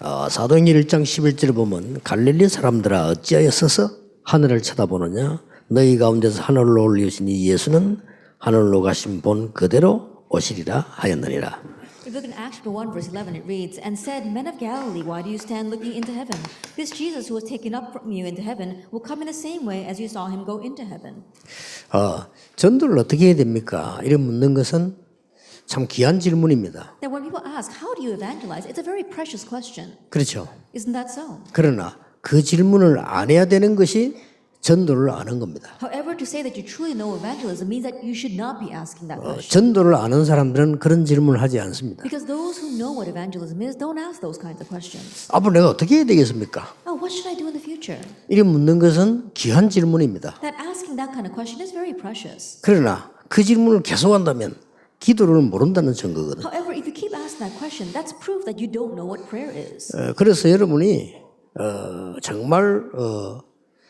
사도행전 1장 11절에 보면 갈릴리 사람들아 어찌하여 서서 하늘을 쳐다보느냐 너희 가운데서 하늘로 올리신 이 예수는 하늘로 가신 본 그대로 오시리라 하였느니라. If you look in Acts 1 verse 11, it reads, And said, Men of Galilee, why do you stand looking into heaven? This Jesus who was taken up from you into heaven will come in the same way as you saw him go into heaven. 전도를 어떻게 해야 됩니까? 이런 묻는 것은 참 귀한 질문입니다. That when people ask, How do you evangelize? It's a very precious question. 그렇죠. Isn't that so? 그러나 그 질문을 안 해야 되는 것이 전도를 아는 겁니다. However, to say that you truly know evangelism means that you should not be asking that question. 전도를 아는 사람들은 그런 질문을 하지 않습니다. Because those who know what evangelism is don't ask those kinds of questions. 앞으로 내가 어떻게 해야 되겠습니까? Oh, what should I do in the future? 이런 묻는 것은 귀한 질문입니다. That asking that kind of question is very precious. 그러나 그 질문을 계속한다면 기도를 모른다는 증거거든요. However, if you keep asking that question, that's proof that you don't know what prayer is. 그래서 여러분이 정말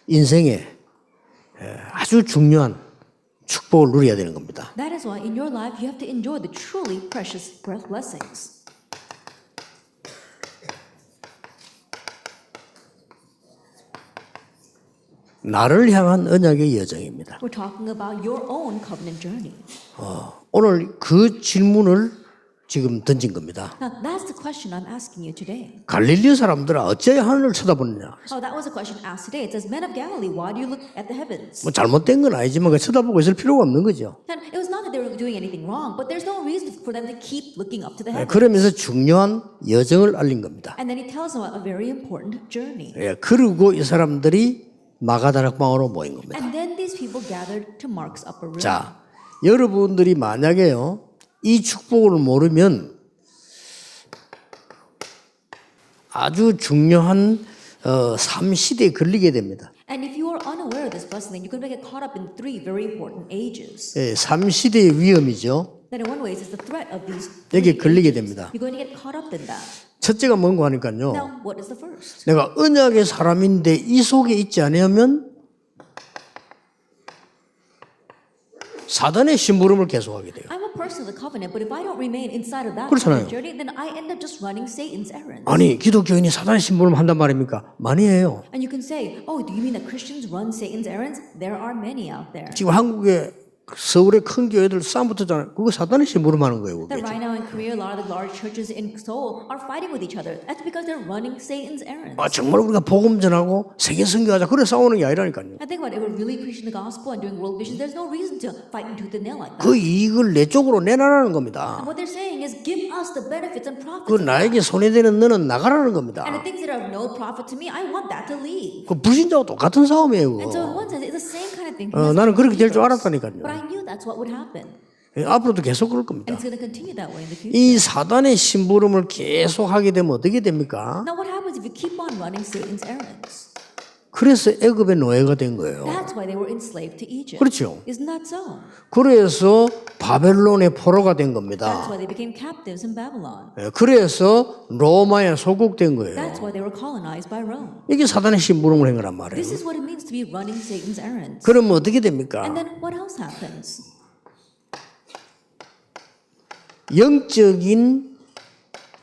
인생에 아주 중요한 축복을 누려야 되는 겁니다. That is why in your life you have to enjoy the truly precious blessings. 나를 향한 언약의 여정입니다. We're talking about your own covenant journey. 오늘 그 질문을 지금 던진 겁니다. Now, that's the question I'm asking you today. 갈릴리 사람들아 어찌하여 하늘을 쳐다보느냐. That was a question asked today. It says, Men of Galilee, why do you look at the heavens? 뭐 잘못된 건 아니지만 그 쳐다보고 있을 필요가 없는 거죠. And it was not that they were doing anything wrong, but there's no reason for them to keep looking up to the heavens. 그러면서 중요한 여정을 알린 겁니다. And then he tells them about a very important journey. 그리고 이 사람들이 마가다락방으로 모인 겁니다. And then these people gathered to Mark's upper room. 자, 여러분들이 만약에요 이 축복을 모르면 아주 중요한 3시대에 걸리게 됩니다. And if you are unaware of this blessing, then you can get caught up in three very important ages. 3시대의 위험이죠. That in one way is the threat of these. 여기에 걸리게 됩니다. You're going to get caught up in that. 첫째가 뭔가 하니까요. Now, what is the first? 내가 언약의 사람인데 이 속에 있지 않으면 사단의 심부름을 계속하게 돼요. I'm a person of the covenant, but if I don't remain inside of that 그렇잖아요. covenant journey, then I end up just running Satan's errands. 아니 기독교인이 사단의 심부름 한단 말입니까? 많이 해요. And you can say, oh, do you mean that Christians run Satan's errands? There are many out there. 지금 한국에 서울의 큰 교회들 싸움 붙었잖아요. 그거 사단의 심부름하는 거예요. That 그게. right now in Korea, a lot of the large churches in Seoul are fighting with each other. That's because they're running Satan's errands. 정말 우리가 복음 전하고 세계 선교하자 그래 싸우는 게 아니라니까요. I think about it, if we're really preaching the gospel and doing world missions, there's no reason to fight and tooth and nail like that. 그 이익을 내 쪽으로 내놔라는 겁니다. And what they're saying is, give us the benefits and profits. 그 나에게 손해되는 너는 나가라는 겁니다. And the things that are of no profit to me, I want that to leave. 그 불신자하고 똑같은 싸움이에요. And so in 그거. one sense, it's the same kind of thing. 나는 그렇게 될 줄 But 알았다니까요. I knew that's what would happen. 앞으로도 계속 그럴 겁니다. And it's going to continue that way in the future. 이 사단의 심부름을 계속 하게 되면 어떻게 됩니까? Now what happens if you keep on running Satan's errands? 그래서 애굽의 노예가 된 거예요. That's why they were enslaved to Egypt. 그렇죠. Isn't that so? 그래서 바벨론의 포로가 된 겁니다. That's why they became captives in Babylon. 그래서 로마에 소국된 거예요. That's why they were colonized by Rome. 이게 사단의 심부름을 한 거란 말이에요. This is what it means to be running Satan's errands. 그러면 어떻게 됩니까? And then what else happens? 영적인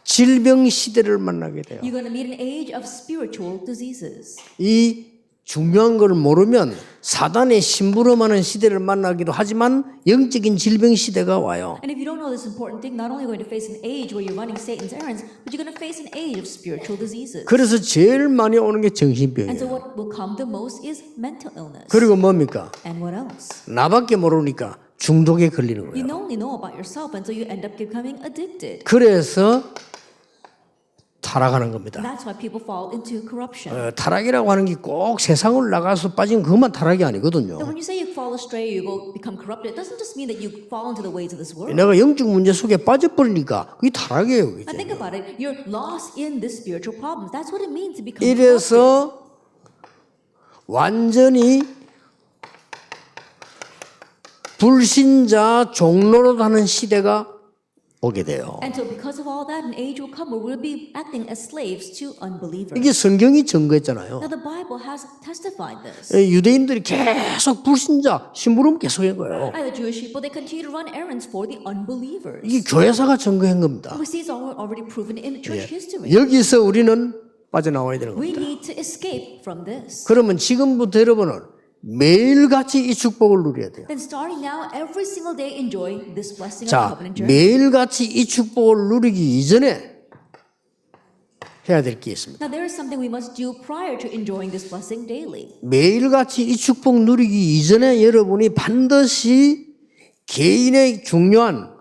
질병 시대를 만나게 돼요. You're going to meet an age of spiritual diseases. 이 중요한 걸 모르면 사단의 심부름하는 시대를 만나기도 하지만 영적인 질병 시대가 와요. And if you don't know this important thing, not only are you going to face an age where you're running Satan's errands, but you're going to face an age of spiritual diseases. 그래서 제일 많이 오는 게 And so 정신병이에요. what will come the most is mental illness. 그리고 뭡니까? And what else? 나밖에 모르니까 중독에 걸리는 You 거예요. only know about yourself, and so you end up becoming addicted. 그래서 타락하는 겁니다. That's why people fall into corruption. 타락이라고 하는 게 꼭 세상을 나가서 빠진 그것만 타락이 아니거든요. And when you say you fall astray, you go become corrupted, it doesn't just mean that you fall into the ways of this world. 내가 영적 문제 속에 빠져버리니까 그게 타락이에요. I think about it, you're lost in this spiritual problems. That's what it means to become corrupted. 이래서 완전히 불신자 종로로 하는 시대가 오게 돼요. And so because of all that, an age will come where we'll be acting as slaves to unbelievers. 이게 성경이 증거했잖아요. Now the Bible has testified this. 유대인들이 계속 불신자 심부름 계속 한 거예요. And the Jewish people, they continue to run errands for the unbelievers. 이게 교회사가 증거한 겁니다. We see it's already proven in church history. 여기서 우리는 빠져나와야 되는 We 겁니다. need to escape from this. 그러면 지금부터 여러분은 매일같이 이 축복을 누려야 돼요. Then starting now, every single day enjoy this blessing of the 자, covenant journey. 매일같이 이 축복을 누리기 이전에 해야 될 게 있습니다. Now there is something we must do prior to enjoying this blessing daily. 매일같이 이 축복 누리기 이전에 여러분이 반드시 개인의 중요한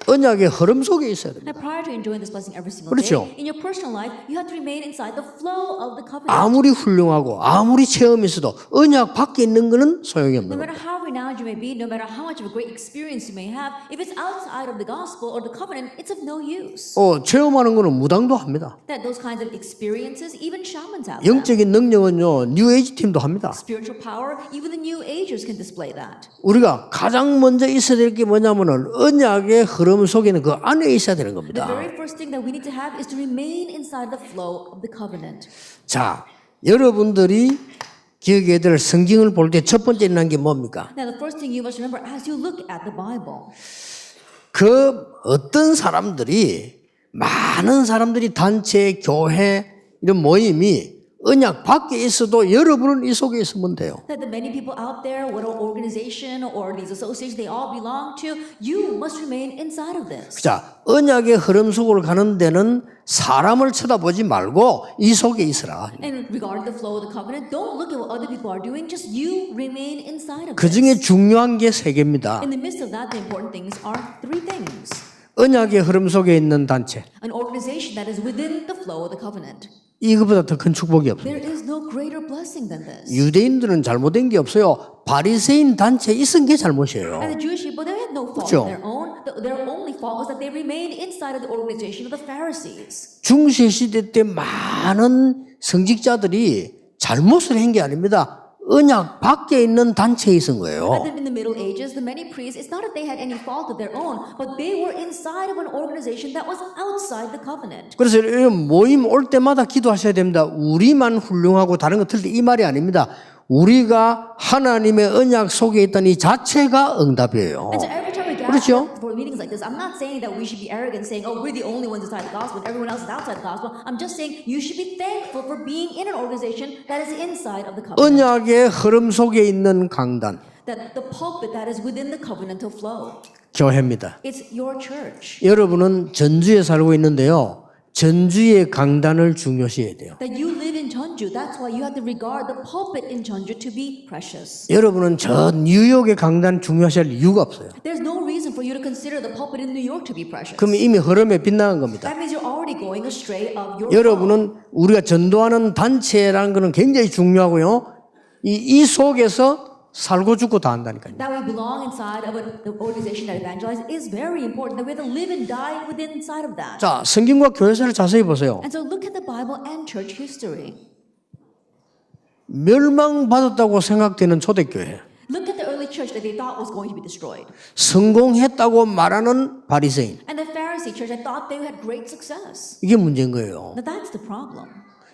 언약의 흐름 속에 있어야 됩니다. Now prior to enjoying this blessing every single 그렇죠. day, in your personal life, you have to remain inside the flow of the covenant. 아무리 훌륭하고 아무리 체험이 있어도 언약 밖에 있는 거는 소용이 없는 No 거예요. matter how renowned you may be, no matter how much of a great experience you may have, if it's outside of the gospel or the covenant, it's of no use. 체험하는 거는 무당도 합니다. That those kinds of experiences, even shamans have them. 영적인 능력은요, 뉴에이지 팀도 합니다. Spiritual power, even the New Agers can display that. 우리가 가장 먼저 있어야 될 게 뭐냐면은 언약의 흐름 속에는 그 안에 있어야 되는 The 겁니다. very first thing that we need to have is to remain inside the flow of the covenant. 자, 여러분들이 기억해야 될 성경을 볼 때 첫 번째 있는 게 뭡니까? Now, the first thing you must remember as you look at the Bible, 그 어떤 사람들이 많은 사람들이 단체, 교회 이런 모임이 언약 밖에 있어도 여러분은 이 속에 있으면 돼요. that the many people out there, what organization or these associations they all belong to, you must remain inside of this. 자, 언약의 흐름 속으로 가는 데는 사람을 쳐다보지 말고 이 속에 있으라. And regarding the flow of the covenant, don't look at what other people are doing, just you remain inside of 그 this. 중에 중요한 게 세 개입니다. In the midst of that, the important things are three things. 언약의 흐름 속에 있는 단체. An organization that is within the flow of the covenant. 이거보다 더 큰 축복이 없습니다. There is no greater blessing than this. 유대인들은 잘못된 게 없어요. 바리새인 단체에 있은 게 잘못이에요. And the Jewish people, they had no fault 그렇죠. of their own. Their only fault was that they remained inside of the organization of the Pharisees. 중세 시대 때 많은 성직자들이 잘못을 한 게 아닙니다. 언약 밖에 있는 단체에 있은 거예요. And in the Middle Ages, the many priests, it's not that they had any fault of their own, but they were inside of an organization that was outside the covenant. 그래서 이런 모임 올 때마다 기도하셔야 됩니다. 우리만 훌륭하고 다른 거 틀릴 때 이 말이 아닙니다. 우리가 하나님의 언약 속에 있던 이 자체가 응답이에요. And so every time we gather 그렇죠? for meetings like this, I'm not saying that we should be arrogant, saying, oh, we're the only ones inside the gospel and everyone else is outside the gospel. I'm just saying you should be thankful for being in an organization that is inside of the covenant. 언약의 흐름 속에 있는 강단, That the pulpit that is within the covenantal flow. 교회입니다. It's your church. 여러분은 전주에 살고 있는데요. 전주의 강단을 중요시해야 돼요. That you live in Jeonju. That's why you have to regard the pulpit in Jeonju to be precious. 여러분은 저 뉴욕의 강단 중요시할 이유가 없어요. There's no reason for you to consider the pulpit in New York to be precious. 그럼 이미 흐름에 빗나간 겁니다. That means you're already going astray of your flow. 여러분은 우리가 전도하는 단체라는 것은 굉장히 중요하고요. 이 속에서 살고 죽고 다 한다니까요. That we belong inside of an organization that evangelizes is very important. That we have to live and die within inside of that. 자, 성경과 교회사를 자세히 보세요. And so look at the Bible and church history. 멸망받았다고 생각되는 초대교회, Look at the early church that they thought was going to be destroyed. 성공했다고 말하는 바리새인, And the Pharisee church that thought they had great success. 이게 문제인 거예요. Now that's the problem.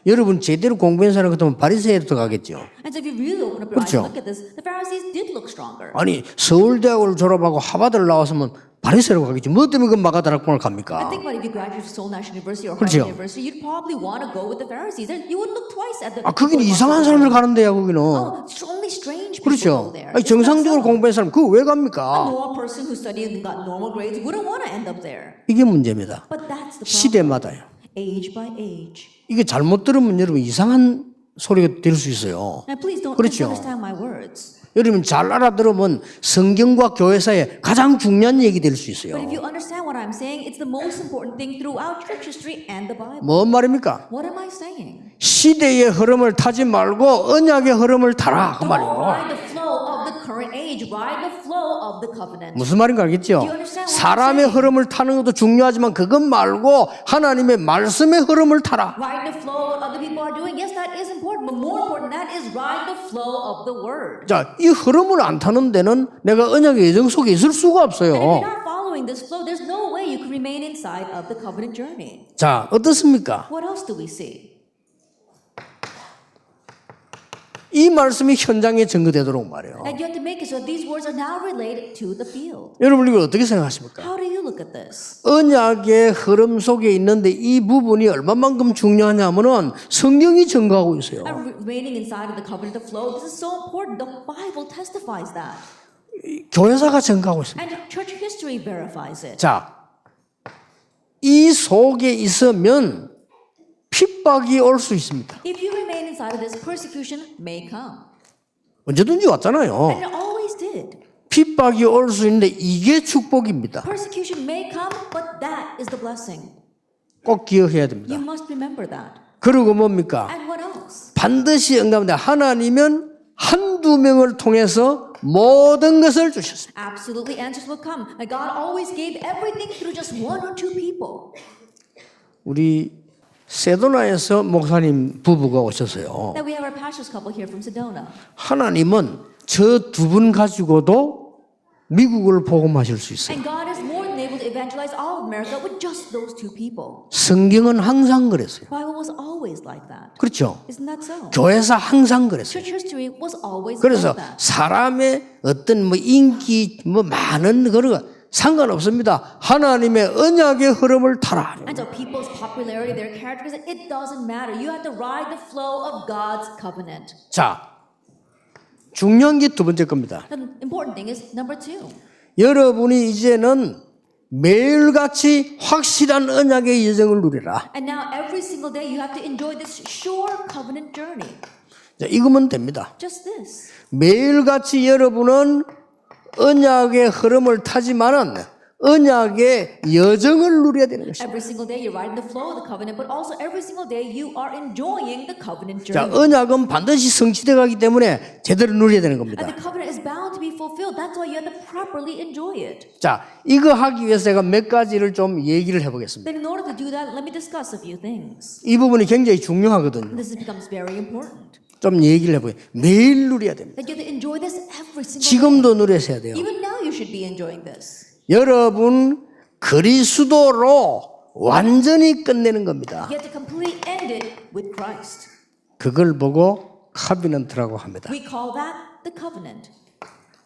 여러분 제대로 공부한 사람 같으면 바리새인부터 가겠죠. And so if you really open up your eyes 그렇죠. and look at this, the Pharisees did look stronger. 아니 서울대학을 졸업하고 하버드를 나왔으면 바리새인으로 가겠지. 뭐 때문에 그 마가다락방을 I 갑니까? think about if you graduate from Seoul National University or 그렇죠. Harvard University, you'd probably want to go with the Pharisees. You wouldn't look twice at the. 거기는 이상한 사람들 가는 데야 거기는. Oh, it's only strange people 그렇죠. go there. 아니, It's not 정상적으로 so. 공부한 사람 그거 왜 A 갑니까? normal person who studied and got normal grades wouldn't want to end up there. 이게 문제입니다. But that's the problem. 시대마다요. Age by age. 이게 잘못 들으면 여러분 이상한 소리가 될 수 있어요. Now please don't 그렇죠. misunderstand my words. 여러분 잘 알아들으면 성경과 교회사에 가장 중요한 얘기 될 수 있어요. But if you understand what I'm saying, it's the most important thing throughout church history and the Bible. 뭔 말입니까? What am I saying? 시대의 흐름을 타지 말고 언약의 흐름을 타라 그 Don't 말이에요. ride the flow of the current age, ride the flow of the covenant. 무슨 말인가 알겠죠? you understand what I'm 사람의 saying? 흐름을 타는 것도 중요하지만 그것 말고 하나님의 말씀의 흐름을 타라. Ride the flow of what other people are doing. Yes, that is important, but more important than that is ride the flow of the word. 자, 이 흐름을 안 타는 데는 내가 언약의 예정 속에 있을 수가 And if you're 없어요. not following this flow, there's no way you can remain inside of the covenant journey. 자, 어떻습니까? What else do we see? 이 말씀이 현장에 증거되도록 말이에요. And you have to make it so that these words are now related to the field. 여러분 이걸 어떻게 생각하십니까? How do you look at this? 언약의 흐름 속에 있는데 이 부분이 얼마만큼 중요하냐면은 성경이 증거하고 있어요. And remaining inside of the covenant of flow, this is so important. The Bible testifies that. 교회사가 증거하고 있습니다. And church history verifies it. 자, 이 속에 있으면 핍박이 올 수 있습니다. If you remain inside of this, persecution may come. 언제든지 왔잖아요. And it always did. 핍박이 올 수 있는데 이게 축복입니다. Persecution may come, but that is the blessing. 꼭 기억해야 됩니다. You must remember that. 그리고 뭡니까? And what else? 반드시 응답합니다. 하나님은 한두 명을 통해서 모든 것을 주셨습니다. Absolutely, answers will come. And God always gave everything through just one or two people. 우리 세도나에서 목사님 부부가 오셨어요. Now we have our pastors couple here from Sedona. 하나님은 저 두 분 가지고도 미국을 복음하실 수 있어요. And God is more than able to evangelize all of America with just those two people. 성경은 항상 그랬어요. The Bible was always like that. 그렇죠? Isn't that so? 교회사 항상 그랬어요. Church history was always 그래서 like that. 사람의 어떤 뭐 인기 뭐 많은 그런 거 상관없습니다. 하나님의 언약의 흐름을 타라. And so people's popularity, their characters, it doesn't matter. You have to ride the flow of God's covenant. 자, 중요한 게 두 번째 겁니다. The important thing is number two. 여러분이 이제는 매일같이 확실한 언약의 여정을 누리라. And now every single day you have to enjoy this sure covenant journey. 자, 이거면 됩니다. Just this. 매일같이 여러분은 언약의 흐름을 타지만은 언약의 여정을 누려야 되는 것입니다. Every single day you're riding the flow of the covenant, but also every single day you are enjoying the covenant 자, journey. 언약은 반드시 성취되어 가기 때문에 제대로 누려야 되는 And 겁니다. the covenant is bound to be fulfilled. That's why you have to properly enjoy it. 자, 이거 하기 위해서 제가 몇 가지를 좀 얘기를 해보겠습니다. Then in order to do that, let me discuss a few things. 이 부분이 굉장히 중요하거든요. This becomes very important. 좀 얘기를 해보겠습니다. 매일 누려야 됩니다. That you have to enjoy this every single day. 지금도 누려서 해야 돼요. Even now you should be enjoying this. 여러분 그리스도로 완전히 끝내는 겁니다. You have to completely end it with Christ. 그걸 보고 카비넌트라고 합니다. We call that the covenant.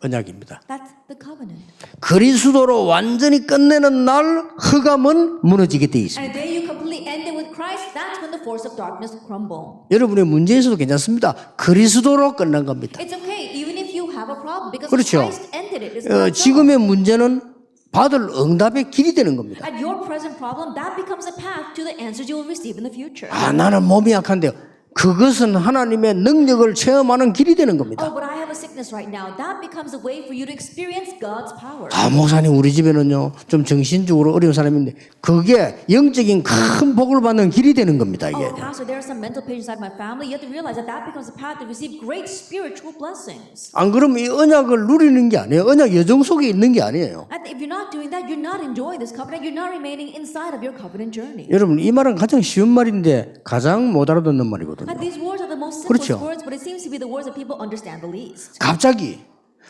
언약입니다. That's the covenant. 그리스도로 완전히 끝내는 날 흑암은 무너지게 돼 있습니다. And the day you completely end it with Christ, that's when the force of darkness crumble. 여러분의 문제에서도 괜찮습니다. 그리스도로 끝난 겁니다. It's okay, even if you have a problem, because 그렇죠. Christ ended it. It's not so. 지금의 문제는 받을 응답의 길이 되는 겁니다. At your present problem, that becomes a path to the answers you will receive in the future. 아, 나는 몸이 약한데요. 그것은 하나님의 능력을 체험하는 길이 되는 겁니다. Oh, but I have a sickness right now. That becomes a way for you to experience God's power. 아, 목사님 우리 집에는요 좀 정신적으로 어려운 사람인데 그게 영적인 큰 복을 받는 길이 되는 겁니다. 이게. Oh, Pastor, there are some mental patients inside my family. You have to realize that that becomes a path to receive great spiritual blessings. 안 그러면 이 언약을 누리는 게 아니에요. 언약 여정 속에 있는 게 아니에요. And if you're not doing that, you're not enjoying this covenant. You're not remaining inside of your covenant journey. 여러분 이 말은 가장 쉬운 말인데 가장 못 알아듣는 말이거든요. And these words are the most simplest 그렇죠. words, but it seems to be the words that people understand the least. 갑자기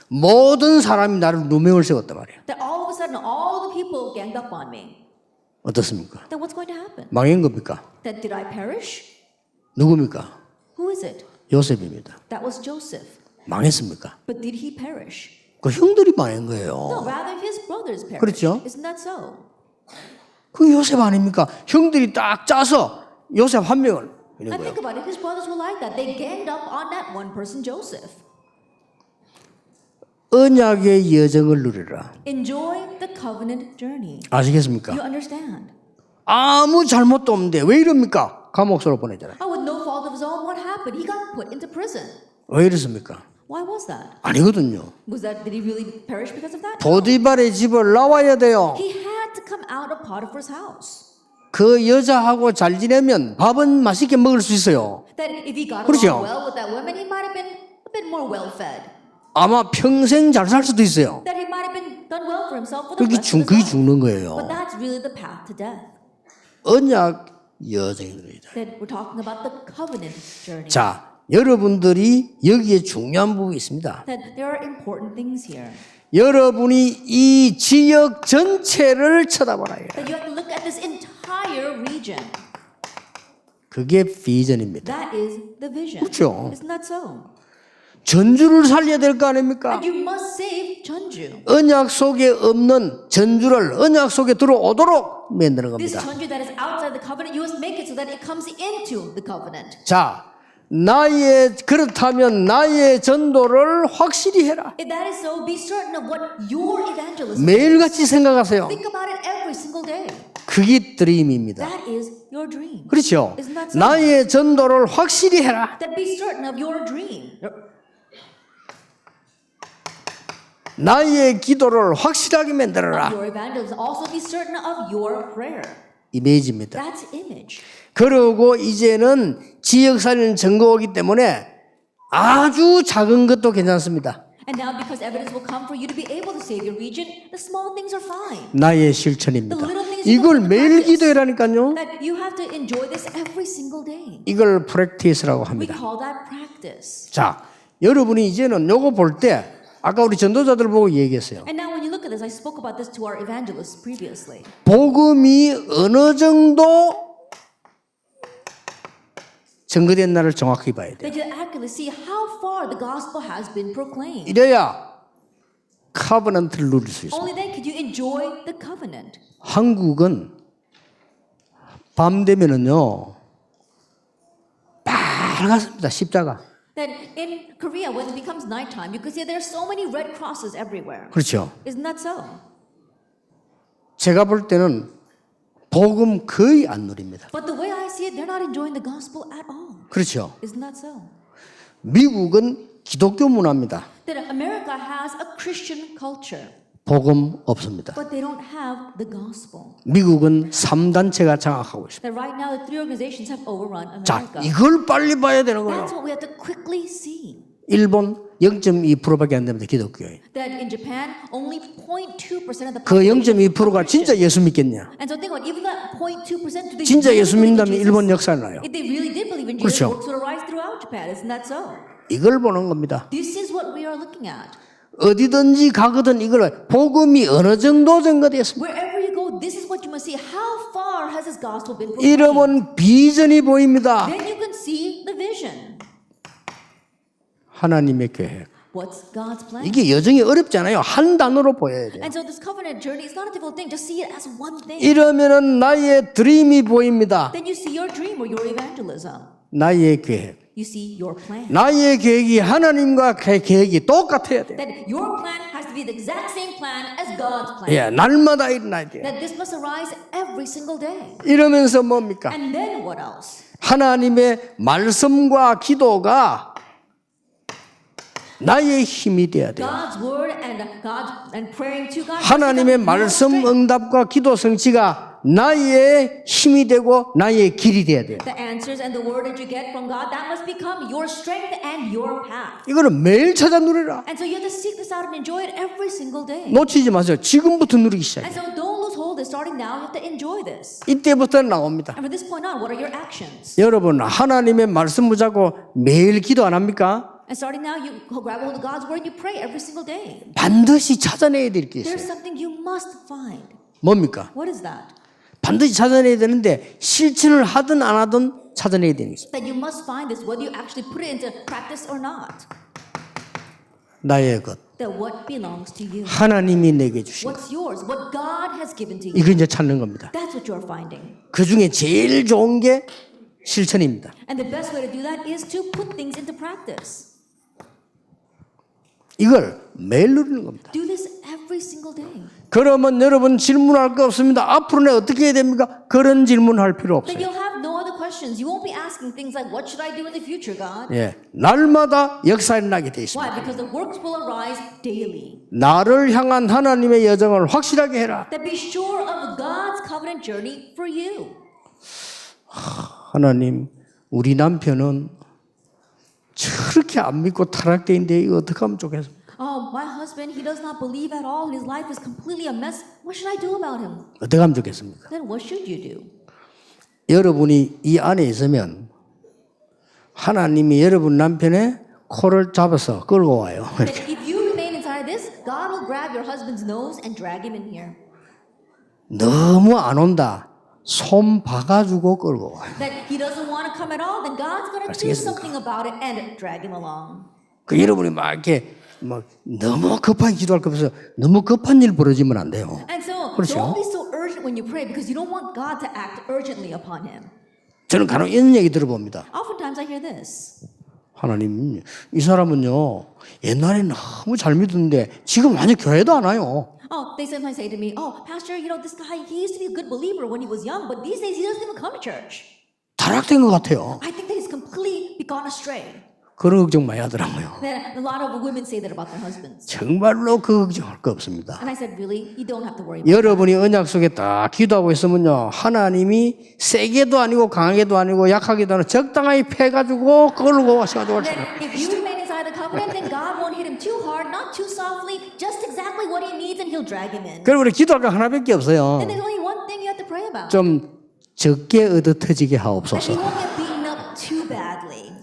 모든 사람이 나를 누명을 세웠단 말이에요. That all of a sudden, all the people ganged up on me. 어떻습니까? Then what's going to happen? 망한 겁니까? That did I perish? 누굽니까? Who is it? 요셉입니다. That was Joseph. 망했습니까? But did he perish? 그 형들이 망한 거예요. No, rather his brothers perished. 그렇죠. Isn't that so? 그 요셉 아닙니까? 형들이 딱 짜서 요셉 한 명을 이런 And 거예요. think about it. His brothers were like that. They ganged up on that one person, Joseph. 언약의 여정을 누리라. Enjoy the covenant journey. 아시겠습니까? You understand? 아무 잘못도 없는데 왜 이럽니까? 감옥으로 보내잖아요. Oh, with no fault of his own, what happened? He got put into prison. 왜 이렇습니까? Why was that? 아니거든요. Did he really perish because of that? 보디발의 집을 나와야 돼요. He had to come out of Potiphar's house. 그 여자하고 잘 지내면 밥은 맛있게 먹을 수 있어요. That if he got 그렇죠. along well with that woman, he might have been a bit more well fed. 아마 평생 잘 살 수도 있어요. That he might have been done well for himself for the 그게 rest of his 그게 life. 죽는 거예요. But that's really the path to death. 언약 여정입니다. That we're talking about the covenant journey. 자, 여러분들이 여기에 중요한 부분이 있습니다. That there are important things here. 여러분이 이 지역 전체를 쳐다봐야 해요. That you have to look at this entire region. 그게 비전입니다. That is the vision. 그렇죠. Isn't that so? 전주를 살려야 될 거 아닙니까? And you must save Jeonju. 언약 속에 없는 전주를 언약 속에 들어오도록 만드는 This 겁니다. Jeonju that is outside the covenant, you must make it so that it comes into the covenant. 자, 그렇다면 나의 전도를 확실히 해라. If that is so, be certain of what your evangelism is. 매일같이 생각하세요. Think about it every single day. 그게 드림입니다. That is your dream. 그렇죠? Isn't that so? 나의 전도를 확실히 해라. That be certain of your dream. 나의 기도를 확실하게 만들어라. Your evangelism. Also be certain of your prayer. 이미지입니다. That's image. 그리고 이제는 지역사회는 증거이기 때문에 아주 작은 것도 괜찮습니다. And now because evidence will come for you to be able to save your region, the small things are fine. 나의 실천입니다. The little things 이걸 you put into 매일 practice. 기도해라니까요. That you have to enjoy this every single day. 이걸 프랙티스라고 We 합니다. call that practice. 자, 여러분이 이제는 요거 볼 때 아까 우리 전도자들 보고 얘기했어요. And now when you look at this, I spoke about this to our evangelists previously. 복음이 어느 정도 증거된 날을 정확히 봐야 돼요. That you accurately see how far the gospel has been proclaimed. 이래야 카버넌트를 누릴 수 있어요. Only then could you enjoy the covenant. 한국은 밤 되면은요 빨갛습니다. 십자가. That in Korea, when it becomes nighttime, you can see there are so many red crosses everywhere. 그렇죠. Isn't that so? 제가 볼 때는 복음 거의 안 누립니다. But the way I see it, they're not enjoying the gospel at all. 그렇죠. Isn't that so? 미국은 기독교 문화입니다. That America has a Christian culture, 복음 없습니다. but they don't have the gospel. 미국은 3단체가 장악하고 있습니다. That right now the three organizations have overrun 자, America. 이걸 빨리 봐야 되는 거예요. That's what we have to quickly see. 일본 0.2%밖에 안 됩니다. 기독교에. That in Japan, only 0.2% of the 그 population is 0.2%가 진짜 Christian. 예수 믿겠냐? And so think about it, even that 0.2%, do they 진짜 really 예수 believe in 믿는다면 Jesus? 일본 역사에 나요. If they really did believe in Jesus, 그렇죠. works would arise throughout Japan. Isn't that so? 이걸 보는 겁니다. This is what we are looking at. 어디든지 가거든 이걸 복음이 어느 정도 증거되었습니다. Wherever you go, this is what you must see. How far has this gospel been proclaimed? 이러면 비전이 보입니다. Then you can see the vision. 하나님의 계획. What's God's plan? 이게 여정이 어렵잖아요. 한 단어로 보여야 돼요. And so this covenant journey is not a difficult thing. Just see it as one thing. 이러면은 나의 드림이 보입니다. Then you see your dream or your evangelism. 나의 계획. You see your plan. 나의 계획이 하나님과 계획이 똑같아야 돼요. That your plan has to be the exact same plan as God's plan. 예, 날마다 일어나야 돼요. That this must arise every single day. 이러면서 뭡니까? And then what else? 하나님의 말씀과 기도가 나의 힘이 돼야 돼요. God's word and praying to God. 하나님의 말씀 응답과 기도 성취가 나의 힘이 되고 나의 길이 돼야 돼요. The answers and the word that you get from God, that must become your strength and your path. 이거는 매일 찾아 누리라. And so you have to seek this out and enjoy it every single day. 놓치지 마세요. 지금부터 누리기 And 시작해요. so don't lose hold of it. Starting now, you have to enjoy this. 이때부터 나옵니다. And from this point on, what are your actions? 여러분 하나님의 말씀 붙잡고 매일 기도 안 합니까? And starting now, you grab hold of God's word and you pray every single day. 반드시 찾아내야 될 게 There's 있어요. something you must find. 뭡니까? What is that? 반드시 찾아내야 되는데 실천을 하든 안 하든 찾아내야 되는 게 있어요. That you must find this whether you actually put it into practice or not. 나의 것. That what belongs to you. 하나님이 내게 주신 것. What's yours? What God has given to you. 이거 이제 찾는 겁니다. That's what you're finding. 그 중에 제일 좋은 게 실천입니다. And the best way to do that is to put things into practice. 이걸 매일 누리는 겁니다. Do this every single day. 그러면 여러분 질문할 거 없습니다. 앞으로 내가 어떻게 해야 됩니까? 그런 질문할 필요 Then 없어요. you'll have no other questions. You won't be asking things like, what should I do in the future, God? 예, 날마다 역사 일어나게 돼 있습니다. Why? Because the works will arise daily. 나를 향한 하나님의 여정을 확실하게 해라. That be sure of God's covenant journey for you. 하나님, 우리 남편은 저렇게 안 믿고 타락돼 있는데 이거 어떻게 하면 좋겠습니까? Oh, my husband, he does not believe at all. His life is completely a mess. What should I do about him? 어떻게 하면 좋겠습니까? Then what should you do? 여러분이 이 안에 있으면 하나님이 여러분 남편의 코를 잡아서 끌고 와요. That if you remain inside this, God will grab your husband's nose and drag him in here. 너무 안 온다. 손 봐가지고 끌고 와요. That he doesn't want to come at all, then God's going to do 아시겠습니까? something about it and drag him along. 그 여러분이 막 이렇게 막 너무 급하게 기도할 거 없어서 너무 급한 일 벌어지면 안 돼요. And so 그렇죠. don't be so urgent when you pray because you don't want God to act urgently upon him. 저는 간혹 이런 얘기 들어봅니다. Oftentimes I hear this. 하나님, 이 사람은요 옛날에 너무 잘 믿었는데 지금 완전 교회도 안 와요. Oh, they sometimes say to me, "Oh, Pastor, you know this guy. He used to be a good believer when he was young, but these days he doesn't even come to church. 타락된 것 같아요. I think that he's completely gone astray." 그런 걱정 많이 하더라고요. Then a lot of women say that about their husbands. 정말로 그 걱정할 거 없습니다. And I said, "Really? You don't have to worry about it." 여러분이 언약 속에 딱 기도하고 있으면요 하나님이 세게도 아니고 강하게도 아니고 약하게도 아니고 적당히 패가지고 끌고 와셔가지고 Then if you remain inside the covenant, then God won't hit him too hard, not too softly, just exactly what he needs, and he'll drag him in. 그리고 우리 기도할 거 하나밖에 없어요. And there's only one thing you have to pray about. 좀 적게 얻어터지게 That he 하옵소서. won't get beaten up too badly.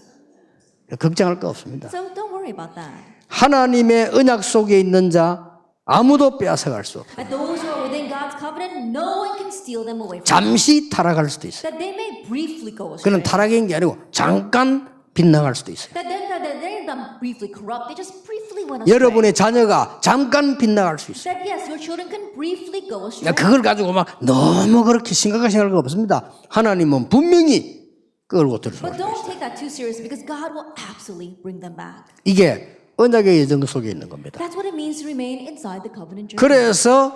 걱정할 거 없습니다. So don't worry about that. 하나님의 언약 속에 있는 자 아무도 빼앗아갈 수 없고 And those who are within God's covenant, no one can steal them away from them. 잠시 타락할 수도 있어요. That they may briefly go 그는 astray. 타락인 게 아니고 잠깐 빗나갈 수도 있어요. That they're not briefly corrupt. They just briefly went astray. 여러분의 자녀가 잠깐 빗나갈 수 있어요. That yes, your children can briefly go astray. 그걸 가지고 막 너무 그렇게 심각하게 생각할 거 없습니다. 하나님은 분명히 끌고 들어서 But don't take that too serious because God will absolutely bring them back. 이게 언약의 예정 속에 있는 겁니다. That's what it means to remain inside the covenant journey. 그래서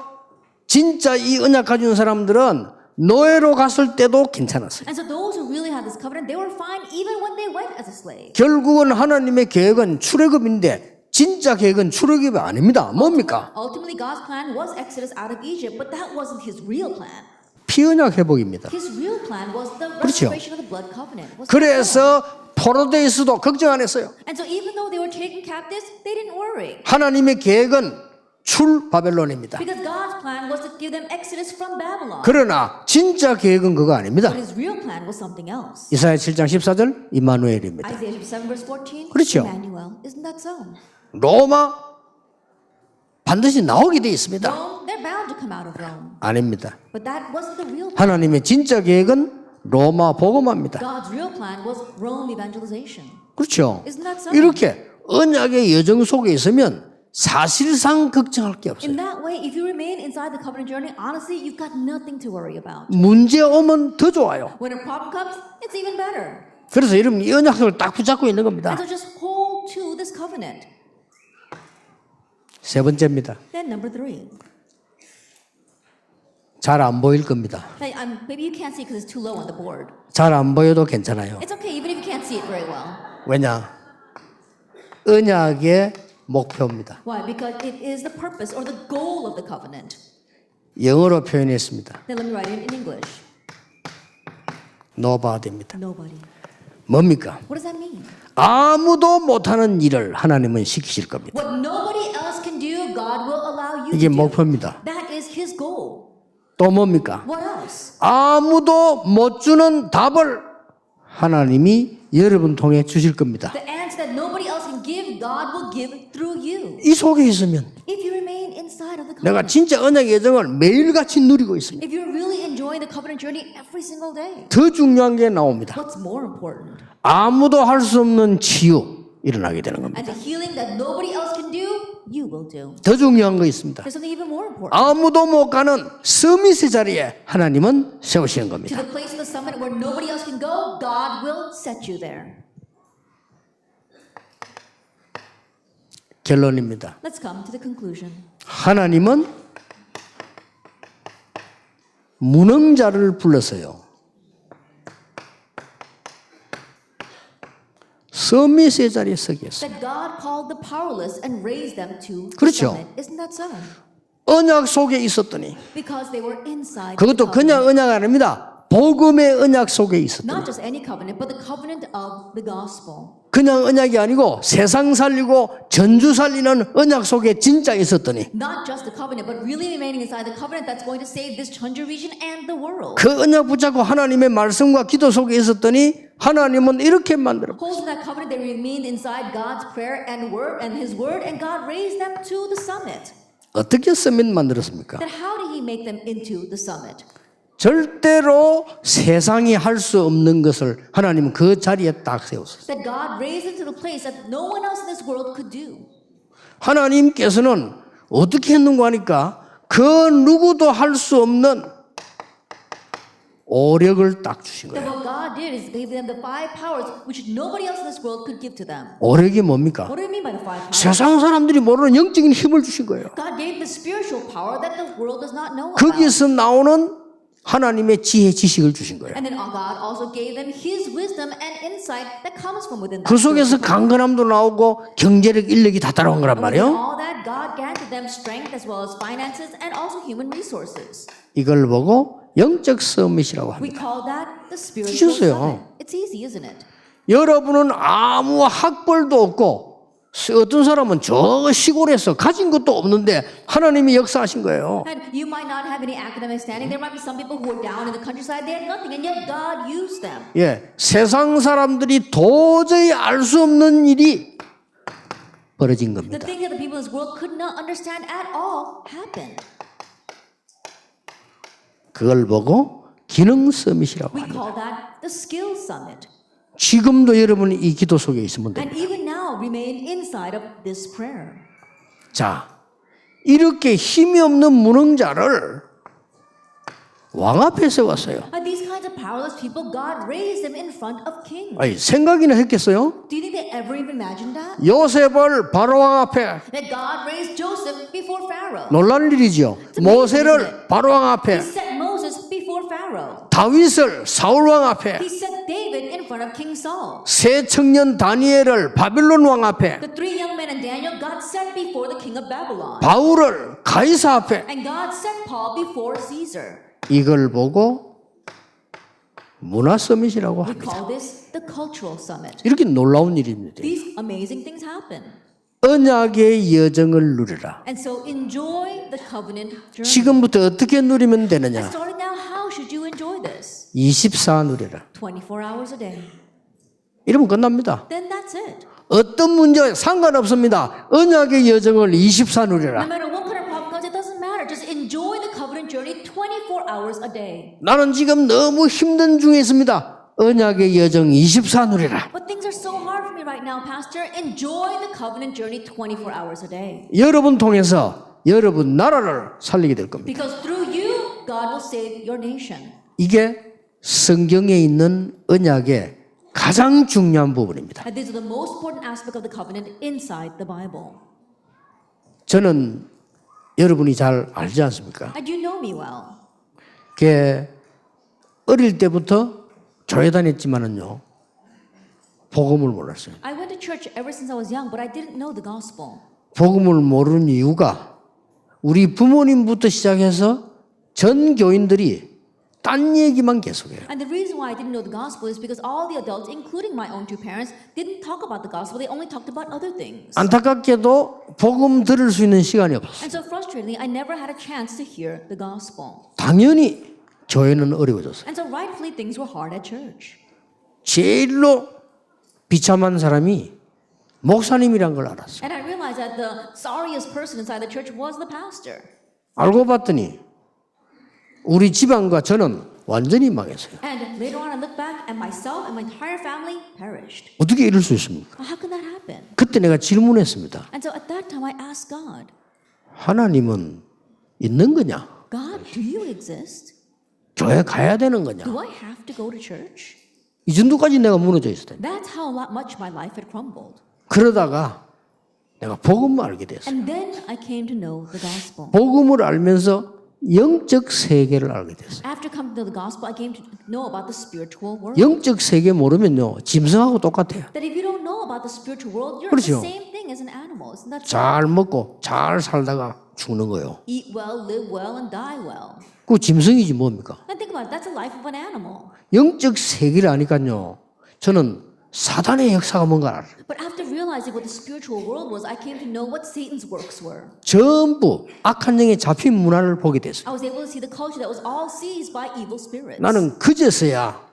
진짜 이 언약 가진 사람들은 노예로 갔을 때도 괜찮았어요. And so those who really had this covenant, they were fine even when they went as a slave. 결국은 하나님의 계획은 출애굽인데 진짜 계획은 출애굽이 아닙니다. 뭡니까? Ultimately, God's plan was Exodus out of Egypt, but that wasn't His real plan. 피언약 회복입니다. His real plan was the 그렇죠. restoration of the blood covenant. Was 그래서 포로되어 있어도 걱정 안 했어요. And so even though they were taken captives, they didn't worry. 하나님의 계획은 출 바벨론입니다. Because God's plan was to give them exodus from Babylon. 그러나 진짜 계획은 그거 아닙니다. But His real plan was something else. 이사야 7장 14절 이마누엘입니다. Isaiah 7 verse 14. 그렇죠. Emmanuel. Isn't that so? 로마 반드시 나오게 돼 있습니다. Rome, they're bound to come out of Rome. 아닙니다. But that wasn't the real plan. 하나님의 진짜 계획은 로마 복음화입니다. God's real plan was Rome evangelization. 그렇죠. Isn't that so? 이렇게 언약의 여정 속에 있으면 사실상 걱정할 게 없어요. In that way, if you remain inside the covenant journey, honestly, you've got nothing to worry about. 문제 오면 더 좋아요. When a problem comes, it's even better. 그래서 여러분 이 언약을 딱 붙잡고 있는 겁니다. And so just hold to this covenant. 세 번째입니다. Then number 3. 잘 안 보일 겁니다. Maybe you can't see because it's too low on the board. 잘 안 보여도 괜찮아요. It's okay even if you can't see it very well. 왜냐? 언약의 목표입니다. Why? Because it is the purpose or the goal of the covenant. 영어로 표현했습니다. Then let me write it in English. 노바디입니다. Nobody. 뭡니까? What does that mean? 아무도 못하는 일을 하나님은 시키실 겁니다. What nobody else can do, God will allow you 이게 to do. 목표입니다. That is His goal. 또 뭡니까? What else? 아무도 못 주는 답을 하나님이 여러분 통해 주실 겁니다. The answer that nobody else can give, God will give through you. 이 속에 있으면 If you remain inside of the 내가 covenant. 진짜 언약의 여정을 매일같이 누리고 있습니다. If you're really enjoying the covenant journey every single day. 더 중요한 게 나옵니다. What's more important? 아무도 할 수 없는 치유 일어나게 되는 겁니다. And the healing that nobody else can do, you will do. 더 중요한 거 있습니다. There's something even more important. 아무도 못 가는 서밋의 자리에 하나님은 세우시는 To 겁니다. the place of the summit where nobody else can go, God will set you there. 결론입니다. Let's come to the conclusion. 하나님은 무능자를 불러서요. 서밋의 자리에 서게 했어요. That God called the powerless and raised them to the 그렇죠. summit. Isn't that so? 언약 속에 있었더니 Because they were inside the 그것도 covenant. 그냥 언약 아닙니다. 복음의 언약 속에 있었더니 Not just any covenant, but the covenant of the gospel. 그냥 언약이 아니고 세상 살리고 전주 살리는 언약 속에 진짜 있었더니 Not just the covenant, but really remaining inside the covenant that's going to save this Chunju region and the world. 그 언약 붙잡고 하나님의 말씀과 기도 속에 있었더니 하나님은 이렇게 만들어. Holding that covenant, they remained inside God's prayer and His word, and God raised them to the summit. 어떻게 서밋 만들었습니까? Then how did He make them into the summit? 절대로 세상이 할 수 없는 것을 하나님은 그 자리에 딱 세웠어요. That God raised them to the place that no one else in this world could do. 하나님께서는 어떻게 했는가 하니까 그 누구도 할 수 없는 오력을 딱 주신 That 거예요. what God did is gave them the 5 powers which nobody else in this world could give to them. 오력이 뭡니까? What do you mean by the 5 powers? 세상 사람들이 모르는 영적인 힘을 주신 거예요. God gave the spiritual power that the world does not know about. 거기서 나오는 하나님의 지혜 지식을 주신 거예요. And then God also gave them His wisdom and insight that comes from within them. 그 속에서 강건함도 나오고 경제력, 인력이 다 따라온 거란 With 말이에요. all that, God granted them strength as well as finances and also human resources. 이걸 보고 영적 서밋이라고 We 합니다. call that the spiritual 주셨어요. summit. It's easy, isn't it? 여러분은 아무 학벌도 없고 어떤 사람은 저 시골에서 가진 것도 없는데 하나님이 역사하신 거예요. And you might not have any academic standing. There might be some people who are down in the countryside. They had nothing, and yet God used them. 예, 세상 사람들이 도저히 알 수 없는 일이 벌어진 The 겁니다. thing that the people in this world could not understand at all happened. 그걸 보고 기능 서밋이라고 We 합니다. call that the skill summit. 지금도 여러분이 이 기도 속에 있으면 And 됩니다. even now remain inside of this prayer. 자, 이렇게 힘이 없는 무능자를 왕 앞에 세웠어요. And these kinds of powerless people, God raised them in front of kings. 아니, 생각이나 했겠어요? Do you think they ever even imagined that? 요셉을 바로 왕 앞에 That God raised Joseph before Pharaoh. 놀랄 일이죠. 모세를 바로 왕 He 앞에, set Moses before Pharaoh. 다윗을 사울 왕 앞에, He set David in front of King Saul. 새 청년 다니엘을 바빌론 왕 앞에, The 3 young men and Daniel, God set before the king of Babylon. 바울을 가이사 앞에. And God set Paul before Caesar. 이걸 보고 문화 서밋이라고 We 합니다. call this the cultural summit. 이렇게 놀라운 일입니다. These amazing things happen. 언약의 여정을 누리라. And so enjoy the covenant journey. 지금부터 어떻게 누리면 And 되느냐? starting now, how should you enjoy this? 24 누리라. 24 hours a day. 이러면 끝납니다. Then that's it. 어떤 문제 상관없습니다. 언약의 여정을 24 No 누리라. matter what kind of problem comes, it doesn't matter. Just enjoy the covenant journey 24 hours a day. 나는 지금 너무 힘든 중에 있습니다. 언약의 여정 24 누리라. But things are so hard for me right now, Pastor. Enjoy the covenant journey 24 hours a day. 여러분 통해서 여러분 나라를 살리게 될 겁니다. Because through you, God will save your nation. 이게 성경에 있는 언약의 가장 중요한 부분입니다. And this is the most important aspect of the covenant inside the Bible. 저는 여러분이 잘 알지 않습니까? And you know me well. 그 어릴 때부터 교회 다녔지만은요 복음을 몰랐어요. I went to church ever since I was young, but I didn't know the gospel. 복음을 모르는 이유가 우리 부모님부터 시작해서 전 교인들이 딴 얘기만 계속해요. And the reason why I didn't know the gospel is because all the adults, including my own 2 parents, didn't talk about the gospel. They only talked about other things. 안타깝게도 복음 들을 수 있는 시간이 없었어요. And so frustratingly, I never had a chance to hear the gospel. 당연히 교회는 어려워졌어요. And so rightfully, things were hard at church. 제일로 비참한 사람이 목사님이란 걸 알았어요. And I realized that the sorriest person inside the church was the pastor. 알고 봤더니 우리 집안과 저는 완전히 망했어요. And later on, I looked back, and myself and my entire family perished. 어떻게 이럴 수 있습니까? How can that happen? 그때 내가 질문했습니다. And so at that time, I asked God, 하나님은 있는 거냐? God, do you exist? 교회 가야 되는 거냐? Do I have to go to church? 이 정도까지 내가 무너져 있을 텐데. That's how much my life had crumbled. 그러다가 내가 복음을 알게 됐어요. And then I came to know the gospel. 복음을 알면서 영적 세계를 알게 됐어요. After coming to know the gospel, I came to know about the spiritual world. 영적 세계 모르면요 짐승하고 똑같아요. That if you don't know about the spiritual world, you're 그렇죠. the same thing as an animal. Isn't that true? 잘 먹고 잘 살다가 죽는 거예요. Eat well, live well, and die well. 그 짐승이지 뭡니까? And think about it. That's the life of an animal. 영적 세계를 아니까요. 저는 사단의 역사가 뭔가 알아. But after realizing what the spiritual world was, I came to know what Satan's works were. 전부 악한 영에 잡힌 문화를 보게 됐어요. I was able to see the culture that was all seized by evil spirits. 나는 그제서야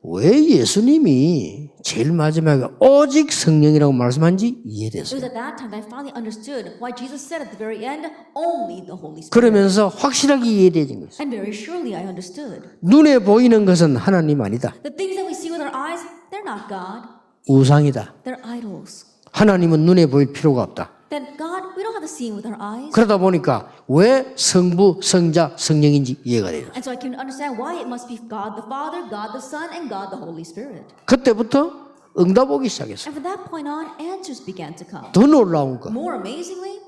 왜 예수님이 제일 마지막에 오직 성령이라고 말씀한지 It 이해됐어요. was at that time that I finally understood why Jesus said at the very end, only the Holy Spirit. 그러면서 확실하게 이해되진 거예요. And very surely I understood. 눈에 보이는 것은 하나님 아니다. The things that we see with our eyes, they're not God. 우상이다. They're idols. 하나님은 눈에 보일 필요가 없다. Then God, we don't have to see him with our eyes. 그러다 보니까 왜 성부, 성자, 성령인지 이해가 돼요. And so I can understand why it must be God the Father, God the Son, and God the Holy Spirit. 그때부터 응답 오기 시작했어요. And from that point on, answers began to come. 더 놀라운 거. More amazingly,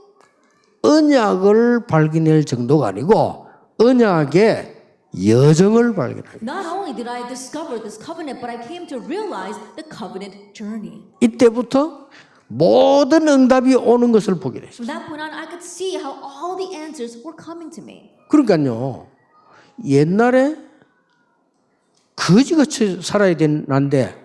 언약을 발견할 정도가 아니고 언약의 여정을 발견해요. not only did I discover this covenant, but I came to realize the covenant journey. 이때부터 모든 응답이 오는 것을 보게 됐어요. From that point on, I could see how all the answers were coming to me. 그러니까요, 옛날에 거지같이 살아야 되는데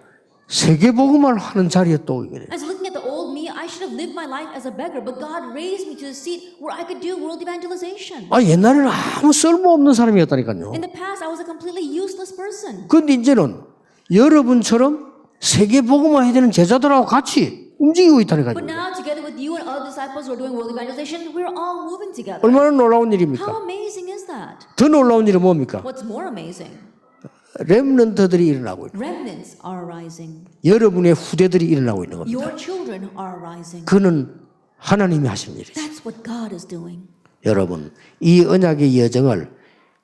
세계복음을 하는 자리에 또 오게 돼요. As looking at the old me, I should have lived my life as a beggar, but God raised me to the seat where I could do world evangelization. 옛날에는 아무 쓸모없는 사람이었다니까요. In the past, I was a completely useless person. 그런데 이제는 여러분처럼 세계복음화 해야 되는 제자들하고 같이 움직이고 있다니까요. But now, together with you and other disciples who are doing world evangelization, we're all moving together. 얼마나 놀라운 How 일입니까? amazing is that? 더 놀라운 일은 뭡니까? What's more amazing? 렘넌트들이 일어나고 있고 Remnants are arising. 여러분의 후대들이 일어나고 있는 겁니다. Your children are arising. 그는 하나님이 하시는 일이에요. That's what God is doing. 여러분, 이 언약의 여정을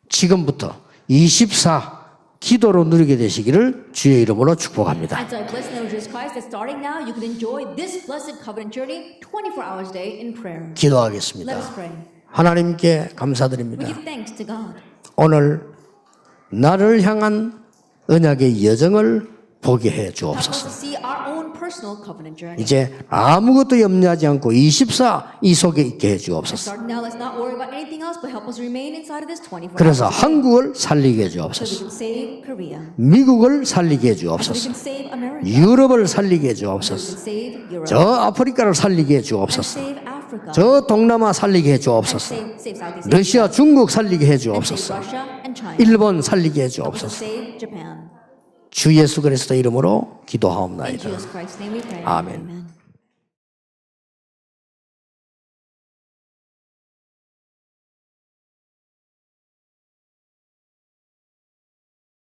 지금부터 24 기도로 누리게 되시기를 주의 이름으로 축복합니다. And so I bless in the name of Jesus Christ that starting now you can enjoy this blessed covenant journey 24 hours a day in prayer. Let 기도하겠습니다. us pray. 하나님께 We 감사드립니다. give thanks to God. 오늘 나를 향한 언약의 여정을 보게 해 Help us 주옵소서. to see our own personal covenant journey. 이제 아무것도 염려하지 않고 24 이 속에 있게 해 주옵소서. Starting now, let's not worry about anything else, but help us remain inside of this 24 그래서 hours. 한국을 살리게 해 So we 주옵소서. can save Korea. 미국을 살리게 해 So we 주옵소서. can save America. 유럽을 살리게 해 So we 주옵소서. can save Europe. 저 아프리카를 살리게 해 And 주옵소서. save Africa. 저 동남아 살리게 해 And 주옵소서. save Southeast Asia. 러시아, 중국 살리게 해 And save 주옵소서. Russia and China. 일본 살리게 해 Help us to 주옵소서. save Japan. 주 예수 그리스도 이름으로 In 기도하옵나이다. Jesus Christ's name we pray. 아멘. Amen.